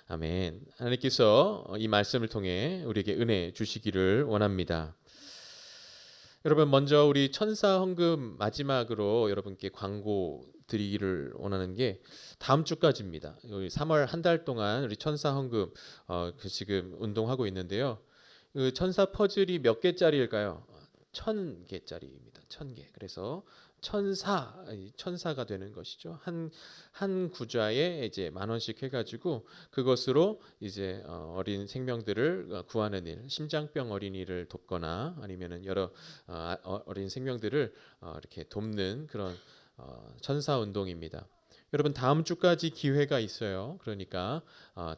아멘. 하나님께서 이 말씀을 통해 우리에게 은혜 주시기를 원합니다. 여러분, 먼저 우리 천사 헌금 마지막으로 여러분께 광고 드리기를 원하는 게 다음 주까지입니다. 3월 한 달 동안 우리 천사 헌금 지금 운동하고 있는데요. 그 천사 퍼즐이 몇 개짜리일까요? 1000개짜리입니다. 1000개. 그래서 천사가 되는 것이죠. 한 구좌에 이제 10,000원씩 해가지고 그것으로 이제 어린 생명들을 구하는 일, 심장병 어린이를 돕거나 아니면은 여러 어린 생명들을 이렇게 돕는 그런 천사 운동입니다. 여러분, 다음 주까지 기회가 있어요. 그러니까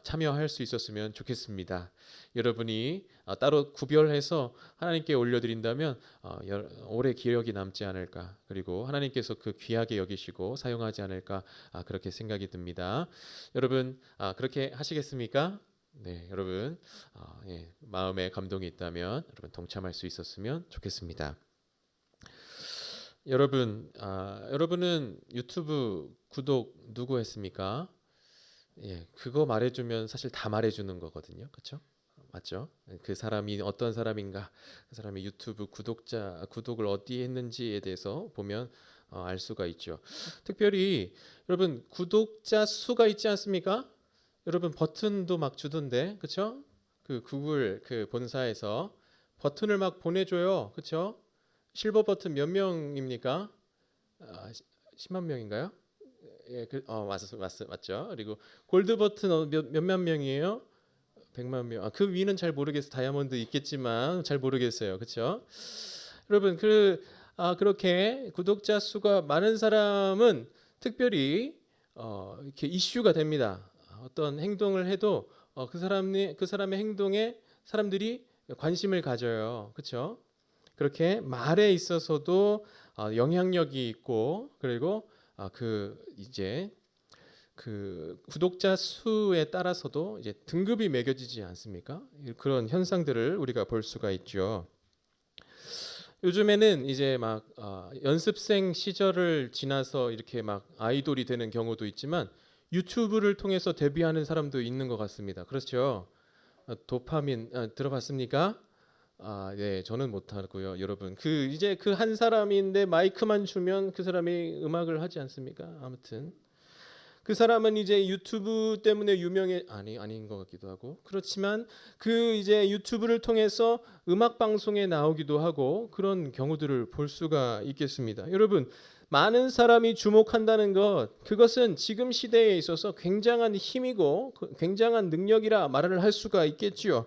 참여할 수 있었으면 좋겠습니다. 여러분이 따로 구별해서 하나님께 올려드린다면 오래 기억이 남지 않을까, 그리고 하나님께서 그 귀하게 여기시고 사용하지 않을까, 그렇게 생각이 듭니다. 여러분, 그렇게 하시겠습니까? 네, 여러분, 마음에 감동이 있다면 여러분 동참할 수 있었으면 좋겠습니다. 여러분은 유튜브 구독 누구 했습니까? 예, 그거 말해주면 사실 다 말해주는 거거든요, 그렇죠? 맞죠? 그 사람이 어떤 사람인가, 그 사람이 유튜브 구독을 어디에 했는지에 대해서 보면 알 수가 있죠. 특별히 여러분, 구독자 수가 있지 않습니까? 여러분, 버튼도 막 주던데, 그렇죠? 그 구글 그 본사에서 버튼을 막 보내줘요, 그렇죠? 실버 버튼 몇 명입니까? 10만 명인가요? 예, 맞죠. 그리고 골드 버튼 몇만 명이에요? 100만 명. 그 위는 잘 모르겠어요. 다이아몬드 있겠지만 잘 모르겠어요. 그렇죠? 여러분, 그렇게 구독자 수가 많은 사람은 특별히 이렇게 이슈가 됩니다. 어떤 행동을 해도 그 사람의 행동에 사람들이 관심을 가져요. 그렇죠? 그렇게 말에 있어서도 영향력이 있고, 그리고 이제 그 구독자 수에 따라서도 이제 등급이 매겨지지 않습니까? 그런 현상들을 우리가 볼 수가 있죠. 요즘에는 이제 막 연습생 시절을 지나서 이렇게 막 아이돌이 되는 경우도 있지만 유튜브를 통해서 데뷔하는 사람도 있는 것 같습니다. 그렇죠? 도파민 들어봤습니까? 네, 저는 못하고요, 여러분. 이제 그 한 사람인데 마이크만 주면 그 사람이 음악을 하지 않습니까? 아무튼 그 사람은 이제 유튜브 때문에 아닌 것 같기도 하고, 그렇지만 이제 유튜브를 통해서 음악 방송에 나오기도 하고 그런 경우들을 볼 수가 있겠습니다. 여러분, 많은 사람이 주목한다는 그것은 지금 시대에 있어서 굉장한 힘이고 굉장한 능력이라 말을 할 수가 있겠지요.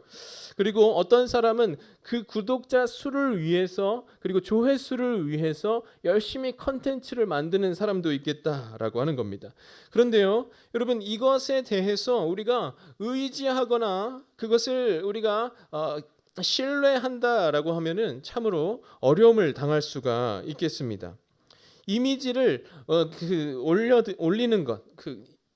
그리고 어떤 사람은 그 구독자 수를 위해서, 그리고 조회수를 위해서 열심히 컨텐츠를 만드는 사람도 있겠다라고 하는 겁니다. 그런데요, 여러분, 이것에 대해서 우리가 의지하거나 그것을 우리가 신뢰한다라고 하면은 참으로 어려움을 당할 수가 있겠습니다. 이미지를 올리는 것,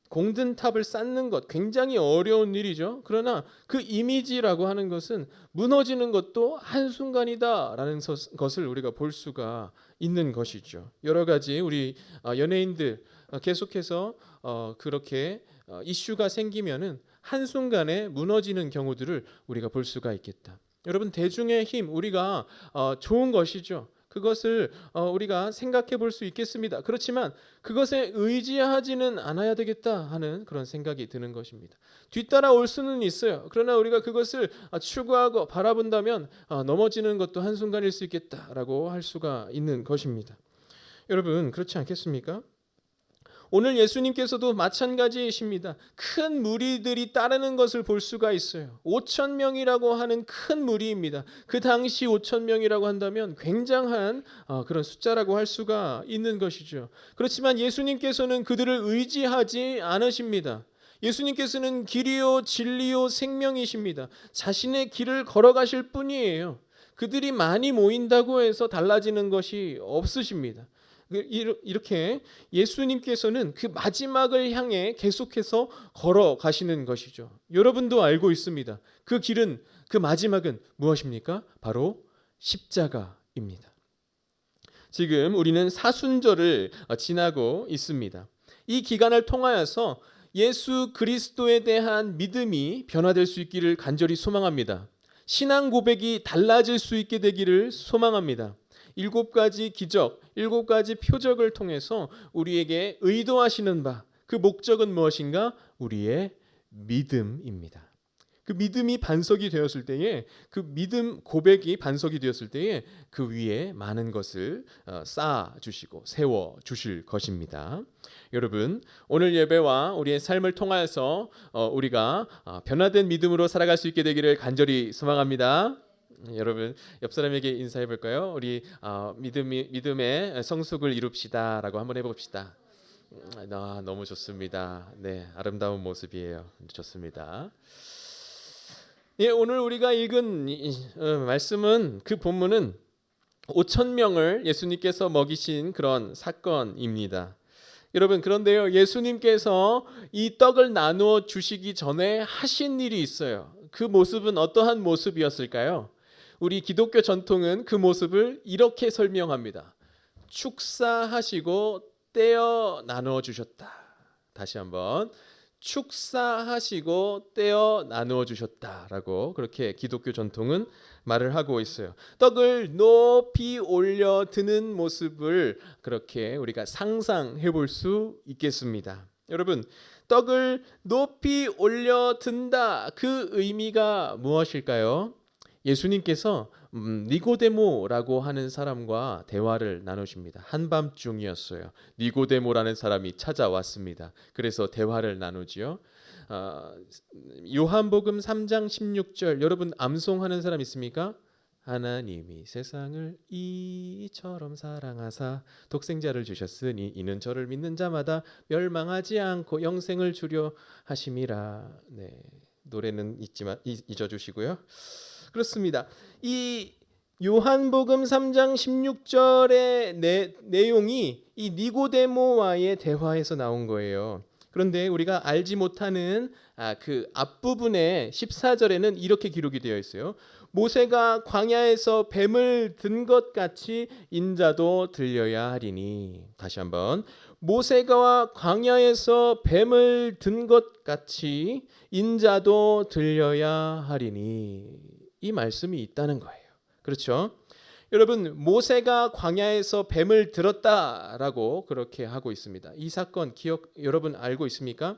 공든탑을 쌓는 것, 굉장히 어려운 일이죠. 그러나 그 이미지라고 하는 것은 무너지는 것도 한순간이다라는 것을 우리가 볼 수가 있는 것이죠. 여러 가지 우리 연예인들 계속해서 그렇게 이슈가 생기면은 한순간에 무너지는 경우들을 우리가 볼 수가 있겠다. 여러분, 대중의 힘, 우리가 좋은 것이죠. 그것을 우리가 생각해 볼 수 있겠습니다. 그렇지만 그것에 의지하지는 않아야 되겠다 하는 그런 생각이 드는 것입니다. 뒤따라올 수는 있어요. 그러나 우리가 그것을 추구하고 바라본다면 넘어지는 것도 한순간일 수 있겠다라고 할 수가 있는 것입니다. 여러분, 그렇지 않겠습니까? 오늘 예수님께서도 마찬가지이십니다. 큰 무리들이 따르는 것을 볼 수가 있어요. 5,000명이라고 하는 큰 무리입니다. 그 당시 5,000명이라고 한다면 굉장한 그런 숫자라고 할 수가 있는 것이죠. 그렇지만 예수님께서는 그들을 의지하지 않으십니다. 예수님께서는 길이요 진리요 생명이십니다. 자신의 길을 걸어가실 뿐이에요. 그들이 많이 모인다고 해서 달라지는 것이 없으십니다. 이렇게 예수님께서는 그 마지막을 향해 계속해서 걸어가시는 것이죠. 여러분도 알고 있습니다. 그 길은, 그 마지막은 무엇입니까? 바로 십자가입니다. 지금 우리는 사순절을 지나고 있습니다. 이 기간을 통하여서 예수 그리스도에 대한 믿음이 변화될 수 있기를 간절히 소망합니다. 신앙 고백이 달라질 수 있게 되기를 소망합니다. 7가지 기적, 7가지 표적을 통해서 우리에게 의도하시는 바, 그 목적은 무엇인가? 우리의 믿음입니다. 그 믿음이 반석이 되었을 때에, 그 믿음 고백이 반석이 되었을 때에 그 위에 많은 것을 쌓아 주시고 세워 주실 것입니다. 여러분, 오늘 예배와 우리의 삶을 통하여서 우리가 변화된 믿음으로 살아갈 수 있게 되기를 간절히 소망합니다. 여러분, 옆 사람에게 인사해 볼까요? 우리 믿음의 성숙을 이룹시다라고 한번 해봅시다. 너무 좋습니다. 네, 아름다운 모습이에요. 좋습니다. 예, 오늘 우리가 읽은 말씀은, 그 본문은 5천 명을 예수님께서 먹이신 그런 사건입니다. 여러분, 그런데요, 예수님께서 이 떡을 나누어 주시기 전에 하신 일이 있어요. 그 모습은 어떠한 모습이었을까요? 우리 기독교 전통은 그 모습을 이렇게 설명합니다. 축사하시고 떼어 나누어 주셨다. 다시 한번, 축사하시고 떼어 나누어 주셨다라고 그렇게 기독교 전통은 말을 하고 있어요. 떡을 높이 올려 드는 모습을 그렇게 우리가 상상해 볼 수 있겠습니다. 여러분, 떡을 높이 올려 든다, 그 의미가 무엇일까요? 예수님께서 니고데모라고 하는 사람과 대화를 나누십니다. 한밤중이었어요. 니고데모라는 사람이 찾아왔습니다. 그래서 대화를 나누지요. 요한복음 3장 16절, 여러분 암송하는 사람 있습니까? 하나님이 세상을 이처럼 사랑하사 독생자를 주셨으니 이는 저를 믿는 자마다 멸망하지 않고 영생을 주려 하심이라. 네, 노래는 잊어주시고요. 그렇습니다. 이 요한복음 3장 16절의 내용이 이 니고데모와의 대화에서 나온 거예요. 그런데 우리가 알지 못하는 그 앞부분의 14절에는 이렇게 기록이 되어 있어요. 모세가 광야에서 뱀을 든 것 같이 인자도 들려야 하리니. 다시 한번, 모세가 광야에서 뱀을 든 것 같이 인자도 들려야 하리니. 이 말씀이 있다는 거예요. 그렇죠? 여러분, 모세가 광야에서 뱀을 들었다라고 그렇게 하고 있습니다. 이 사건 여러분 알고 있습니까?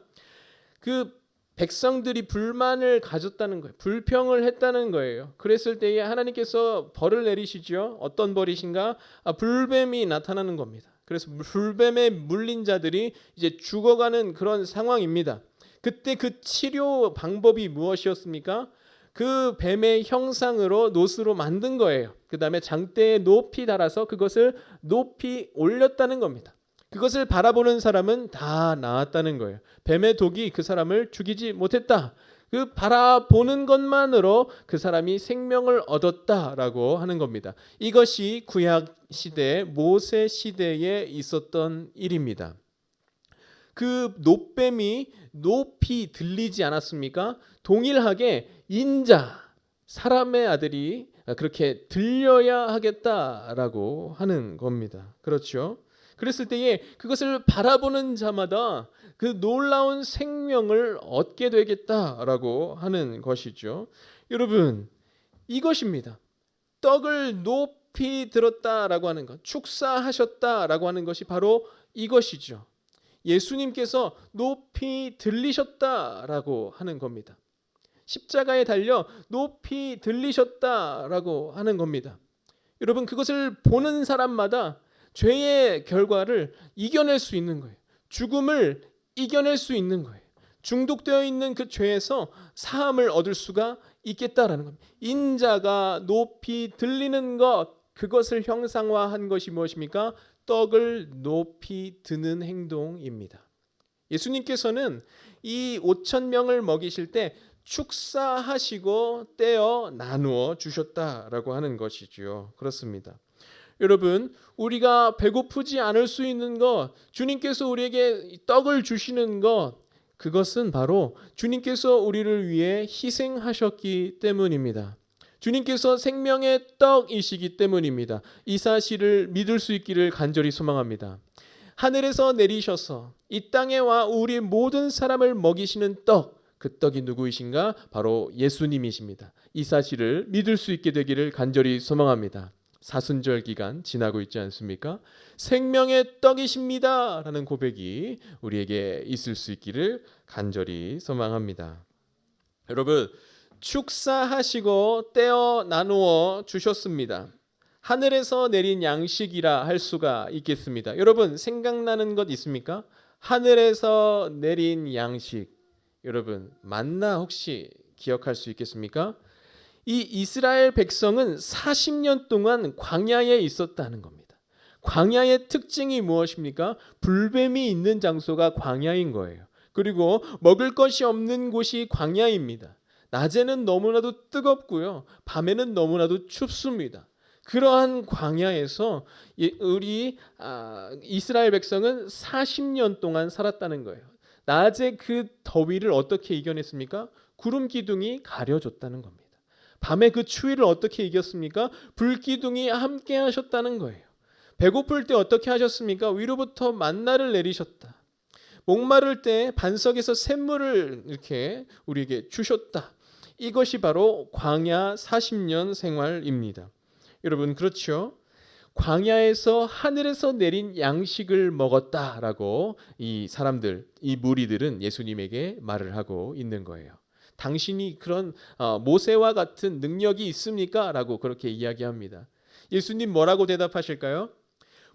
그 백성들이 불만을 가졌다는 거예요. 불평을 했다는 거예요. 그랬을 때에 하나님께서 벌을 내리시죠. 어떤 벌이신가? 불뱀이 나타나는 겁니다. 그래서 불뱀에 물린 자들이 이제 죽어가는 그런 상황입니다. 그때 그 치료 방법이 무엇이었습니까? 그 뱀의 형상으로 놋으로 만든 거예요. 그 다음에 장대에 높이 달아서 그것을 높이 올렸다는 겁니다. 그것을 바라보는 사람은 다 나았다는 거예요. 뱀의 독이 그 사람을 죽이지 못했다. 그 바라보는 것만으로 그 사람이 생명을 얻었다라고 하는 겁니다. 이것이 구약 시대, 모세 시대에 있었던 일입니다. 그 놋뱀이 높이 들리지 않았습니까? 동일하게 인자, 사람의 아들이 그렇게 들려야 하겠다라고 하는 겁니다. 그렇죠? 그랬을 때에 그것을 바라보는 자마다 그 놀라운 생명을 얻게 되겠다라고 하는 것이죠. 여러분, 이것입니다. 떡을 높이 들었다라고 하는 것, 축사하셨다라고 하는 것이 바로 이것이죠. 예수님께서 높이 들리셨다라고 하는 겁니다. 십자가에 달려 높이 들리셨다라고 하는 겁니다. 여러분, 그것을 보는 사람마다 죄의 결과를 이겨낼 수 있는 거예요. 죽음을 이겨낼 수 있는 거예요. 중독되어 있는 그 죄에서 사함을 얻을 수가 있겠다라는 겁니다. 인자가 높이 들리는 것, 그것을 형상화한 것이 무엇입니까? 떡을 높이 드는 행동입니다. 예수님께서는 이 5천 명을 먹이실 때 축사하시고 떼어 나누어 주셨다라고 하는 것이지요. 그렇습니다. 여러분, 우리가 배고프지 않을 수 있는 것, 주님께서 우리에게 떡을 주시는 것, 그것은 바로 주님께서 우리를 위해 희생하셨기 때문입니다. 주님께서 생명의 떡이시기 때문입니다. 이 사실을 믿을 수 있기를 간절히 소망합니다. 하늘에서 내리셔서 이 땅에 와 우리 모든 사람을 먹이시는 떡, 그 떡이 누구이신가? 바로 예수님이십니다. 이 사실을 믿을 수 있게 되기를 간절히 소망합니다. 사순절 기간 지나고 있지 않습니까? 생명의 떡이십니다 라는 고백이 우리에게 있을 수 있기를 간절히 소망합니다. 여러분, 축사하시고 떼어 나누어 주셨습니다. 하늘에서 내린 양식이라 할 수가 있겠습니다. 여러분, 생각나는 것 있습니까? 하늘에서 내린 양식. 여러분, 만나 혹시 기억할 수 있겠습니까? 이 이스라엘 백성은 40년 동안 광야에 있었다는 겁니다. 광야의 특징이 무엇입니까? 불뱀이 있는 장소가 광야인 거예요. 그리고 먹을 것이 없는 곳이 광야입니다. 낮에는 너무나도 뜨겁고요. 밤에는 너무나도 춥습니다. 그러한 광야에서 우리 이스라엘 백성은 40년 동안 살았다는 거예요. 낮에 그 더위를 어떻게 이겨냈습니까? 구름 기둥이 가려줬다는 겁니다. 밤에 그 추위를 어떻게 이겼습니까? 불 기둥이 함께 하셨다는 거예요. 배고플 때 어떻게 하셨습니까? 위로부터 만나를 내리셨다. 목마를 때 반석에서 샘물을 이렇게 우리에게 주셨다. 이것이 바로 광야 40년 생활입니다. 여러분, 그렇죠? 광야에서 하늘에서 내린 양식을 먹었다라고 이 사람들, 이 무리들은 예수님에게 말을 하고 있는 거예요. 당신이 그런 모세와 같은 능력이 있습니까? 라고 그렇게 이야기합니다. 예수님 뭐라고 대답하실까요?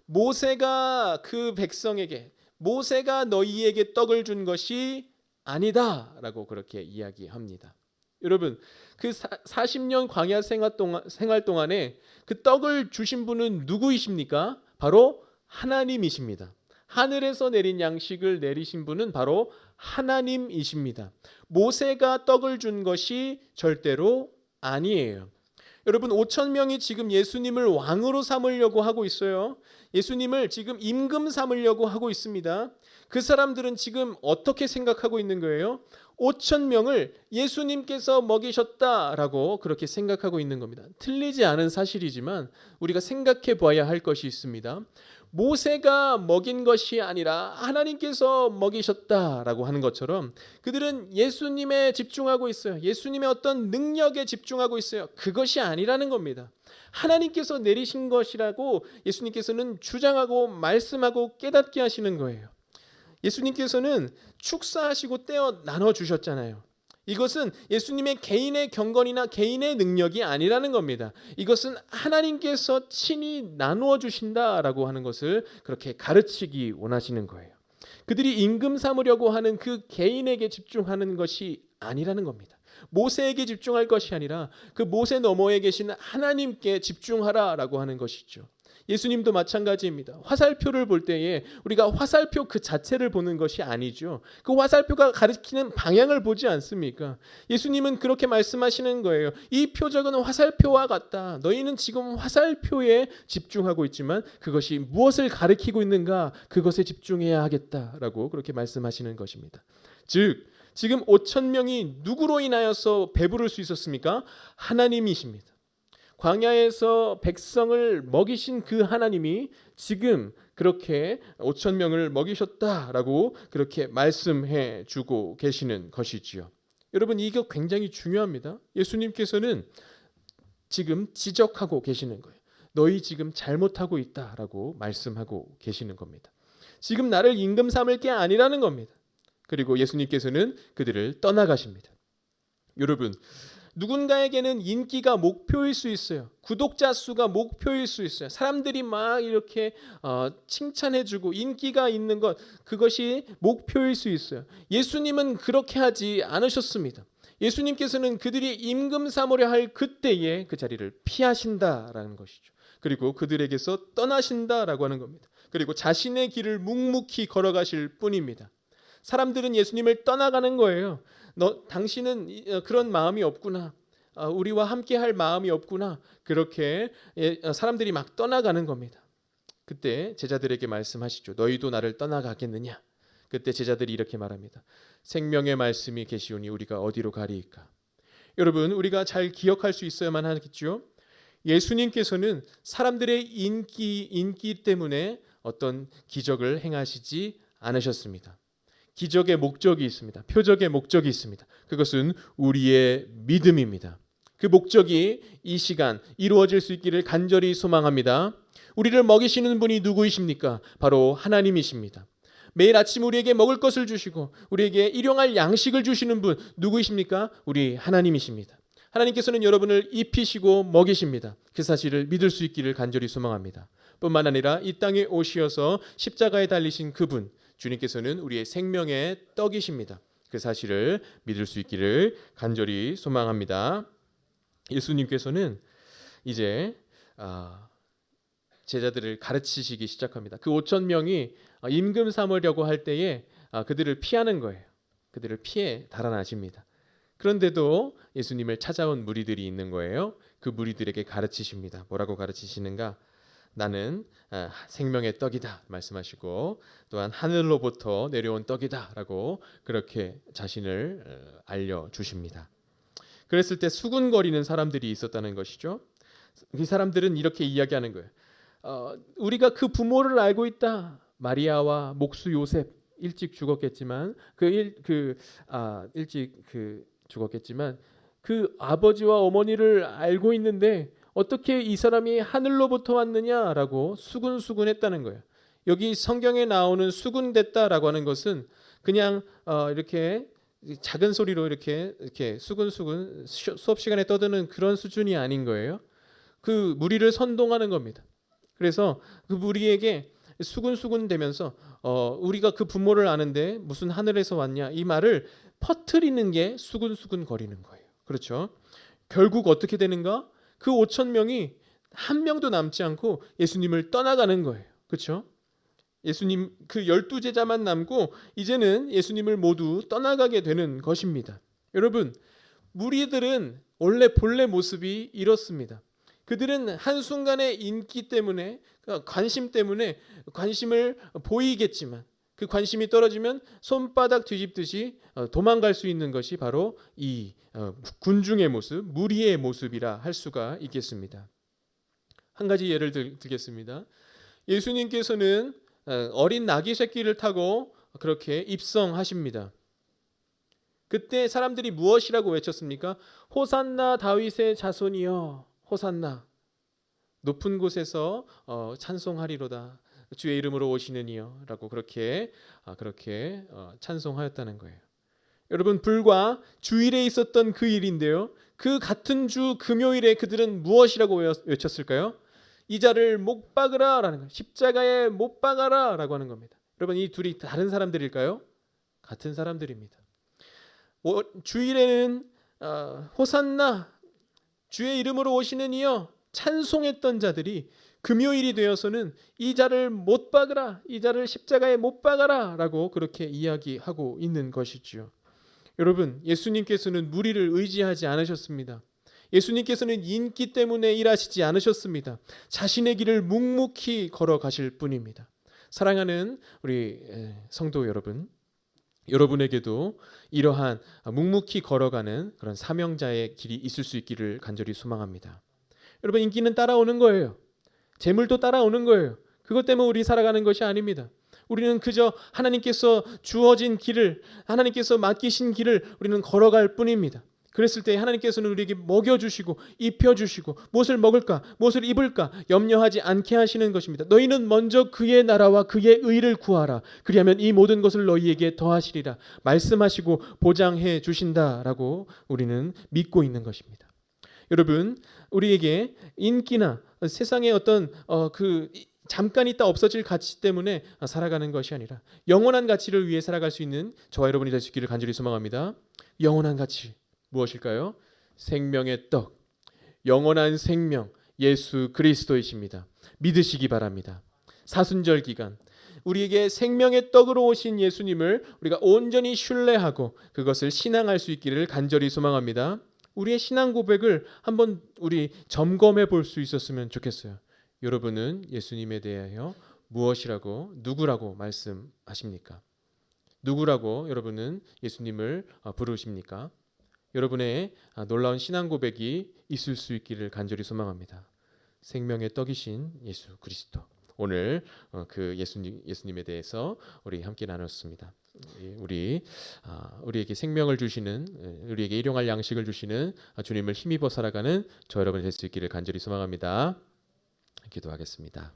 모세가 그 백성에게, 모세가 너희에게 떡을 준 것이 아니다 라고 그렇게 이야기합니다. 여러분, 그 40년 광야 생활 동안에 그 떡을 주신 분은 누구이십니까? 바로 하나님이십니다. 하늘에서 내린 양식을 내리신 분은 바로 하나님이십니다. 모세가 떡을 준 것이 절대로 아니에요. 여러분, 5천 명이 지금 예수님을 왕으로 삼으려고 하고 있어요. 예수님을 지금 임금 삼으려고 하고 있습니다. 그 사람들은 지금 어떻게 생각하고 있는 거예요? 5천 명을 예수님께서 먹이셨다라고 그렇게 생각하고 있는 겁니다. 틀리지 않은 사실이지만 우리가 생각해 봐야 할 것이 있습니다. 모세가 먹인 것이 아니라 하나님께서 먹이셨다라고 하는 것처럼 그들은 예수님에 집중하고 있어요. 예수님의 어떤 능력에 집중하고 있어요. 그것이 아니라는 겁니다. 하나님께서 내리신 것이라고 예수님께서는 주장하고 말씀하고 깨닫게 하시는 거예요. 예수님께서는 축사하시고 떼어 나눠 주셨잖아요. 이것은 예수님의 개인의 경건이나 개인의 능력이 아니라는 겁니다. 이것은 하나님께서 친히 나누어 주신다라고 하는 것을 그렇게 가르치기 원하시는 거예요. 그들이 임금 삼으려고 하는 그 개인에게 집중하는 것이 아니라는 겁니다. 모세에게 집중할 것이 아니라 그 모세 너머에 계신 하나님께 집중하라라고 하는 것이죠. 예수님도 마찬가지입니다. 화살표를 볼 때에 우리가 화살표 그 자체를 보는 것이 아니죠. 그 화살표가 가리키는 방향을 보지 않습니까? 예수님은 그렇게 말씀하시는 거예요. 이 표적은 화살표와 같다. 너희는 지금 화살표에 집중하고 있지만 그것이 무엇을 가리키고 있는가? 그것에 집중해야 하겠다라고 그렇게 말씀하시는 것입니다. 즉, 지금 5천 명이 누구로 인하여서 배부를 수 있었습니까? 하나님이십니다. 광야에서 백성을 먹이신 그 하나님이 지금 그렇게 5천 명을 먹이셨다라고 그렇게 말씀해 주고 계시는 것이지요. 여러분, 이거 굉장히 중요합니다. 예수님께서는 지금 지적하고 계시는 거예요. 너희 지금 잘못하고 있다라고 말씀하고 계시는 겁니다. 지금 나를 임금 삼을 게 아니라는 겁니다. 그리고 예수님께서는 그들을 떠나가십니다. 여러분, 누군가에게는 인기가 목표일 수 있어요. 구독자 수가 목표일 수 있어요. 사람들이 막 이렇게 칭찬해주고 인기가 있는 것, 그것이 목표일 수 있어요. 예수님은 그렇게 하지 않으셨습니다. 예수님께서는 그들이 임금 삼으려 할 그때에 그 자리를 피하신다라는 것이죠. 그리고 그들에게서 떠나신다라고 하는 겁니다. 그리고 자신의 길을 묵묵히 걸어가실 뿐입니다. 사람들은 예수님을 떠나가는 거예요. 당신은 그런 마음이 없구나. 우리와 함께 할 마음이 없구나. 그렇게 사람들이 막 떠나가는 겁니다. 그때 제자들에게 말씀하시죠. 너희도 나를 떠나가겠느냐? 그때 제자들이 이렇게 말합니다. 생명의 말씀이 계시오니 우리가 어디로 가리이까? 여러분, 우리가 잘 기억할 수 있어야만 하겠죠. 예수님께서는 사람들의 인기 때문에 어떤 기적을 행하시지 않으셨습니다. 기적의 목적이 있습니다. 표적의 목적이 있습니다. 그것은 우리의 믿음입니다. 그 목적이 이 시간 이루어질 수 있기를 간절히 소망합니다. 우리를 먹이시는 분이 누구이십니까? 바로 하나님이십니다. 매일 아침 우리에게 먹을 것을 주시고 우리에게 일용할 양식을 주시는 분 누구이십니까? 우리 하나님이십니다. 하나님께서는 여러분을 입히시고 먹이십니다. 그 사실을 믿을 수 있기를 간절히 소망합니다. 뿐만 아니라 이 땅에 오시어서 십자가에 달리신 그분 주님께서는 우리의 생명의 떡이십니다. 그 사실을 믿을 수 있기를 간절히 소망합니다. 예수님께서는 이제 제자들을 가르치시기 시작합니다. 그 5천 명이 임금 삼으려고 할 때에 그들을 피하는 거예요. 그들을 피해 달아나십니다. 그런데도 예수님을 찾아온 무리들이 있는 거예요. 그 무리들에게 가르치십니다. 뭐라고 가르치시는가? 나는 생명의 떡이다 말씀하시고 또한 하늘로부터 내려온 떡이다 라고 그렇게 자신을 알려주십니다. 그랬을 때 수군거리는 사람들이 있었다는 것이죠. 이 사람들은 이렇게 이야기하는 거예요. 우리가 그 부모를 알고 있다. 마리아와 목수 요셉 일찍 죽었겠지만 죽었겠지만 그 아버지와 어머니를 알고 있는데 어떻게 이 사람이 하늘로부터 왔느냐라고 수군수군했다는 거예요. 여기 성경에 나오는 수군댔다라고 하는 것은 그냥 이렇게 작은 소리로 이렇게 수군수군 수업 시간에 떠드는 그런 수준이 아닌 거예요. 그 무리를 선동하는 겁니다. 그래서 그 무리에게 수군수군 되면서 우리가 그 부모를 아는데 무슨 하늘에서 왔냐 이 말을 퍼뜨리는 게 수군수군 거리는 거예요. 그렇죠? 결국 어떻게 되는가? 그 5천 명이 한 명도 남지 않고 예수님을 떠나가는 거예요. 그렇죠? 예수님 그 12제자만 남고 이제는 예수님을 모두 떠나가게 되는 것입니다. 여러분, 무리들은 원래 본래 모습이 이렇습니다. 그들은 한순간의 인기 때문에 관심 때문에 관심을 보이겠지만 그 관심이 떨어지면 손바닥 뒤집듯이 도망갈 수 있는 것이 바로 이 군중의 모습, 무리의 모습이라 할 수가 있겠습니다. 한 가지 예를 들겠습니다. 예수님께서는 어린 나귀 새끼를 타고 그렇게 입성하십니다. 그때 사람들이 무엇이라고 외쳤습니까? 호산나 다윗의 자손이여 호산나 높은 곳에서 찬송하리로다 주의 이름으로 오시는 이여 라고 그렇게 찬송하였다는 거예요. 여러분 불과 주일에 있었던 그 일인데요. 그 같은 주 금요일에 그들은 무엇이라고 외쳤을까요? 이 자를 못 박으라 라는 거예요. 십자가에 못 박아라 라고 하는 겁니다. 여러분 이 둘이 다른 사람들일까요? 같은 사람들입니다. 주일에는 호산나 주의 이름으로 오시는 이여 찬송했던 자들이 금요일이 되어서는 이 자를 못 박으라 이 자를 십자가에 못 박아라 라고 그렇게 이야기하고 있는 것이지요. 여러분 예수님께서는 무리를 의지하지 않으셨습니다. 예수님께서는 인기 때문에 일하시지 않으셨습니다. 자신의 길을 묵묵히 걸어가실 뿐입니다. 사랑하는 우리 성도 여러분, 여러분에게도 이러한 묵묵히 걸어가는 그런 사명자의 길이 있을 수 있기를 간절히 소망합니다. 여러분 인기는 따라오는 거예요. 재물도 따라오는 거예요. 그것 때문에 우리 살아가는 것이 아닙니다. 우리는 그저 하나님께서 주어진 길을 하나님께서 맡기신 길을 우리는 걸어갈 뿐입니다. 그랬을 때 하나님께서는 우리에게 먹여주시고 입혀주시고 무엇을 먹을까 무엇을 입을까 염려하지 않게 하시는 것입니다. 너희는 먼저 그의 나라와 그의 의를 구하라. 그리하면 이 모든 것을 너희에게 더하시리라 말씀하시고 보장해 주신다라고 우리는 믿고 있는 것입니다. 여러분 우리에게 인기나 세상의 어떤 잠깐 있다 없어질 가치 때문에 살아가는 것이 아니라 영원한 가치를 위해 살아갈 수 있는 저와 여러분이 될 수 있기를 간절히 소망합니다. 영원한 가치 무엇일까요? 생명의 떡, 영원한 생명 예수 그리스도이십니다. 믿으시기 바랍니다. 사순절 기간 우리에게 생명의 떡으로 오신 예수님을 우리가 온전히 신뢰하고 그것을 신앙할 수 있기를 간절히 소망합니다. 우리의 신앙 고백을 한번 우리 점검해 볼 수 있었으면 좋겠어요. 여러분은 예수님에 대하여 무엇이라고 누구라고 말씀하십니까? 누구라고 여러분은 예수님을 부르십니까? 여러분의 놀라운 신앙 고백이 있을 수 있기를 간절히 소망합니다. 생명의 떡이신 예수 그리스도 오늘 그 예수님에 대해서 우리 함께 나눴습니다. 우리에게 생명을 주시는, 우리에게 일용할 양식을 주시는 주님을 힘입어 살아가는 저 여러분 될 수 있기를 간절히 소망합니다. 기도하겠습니다.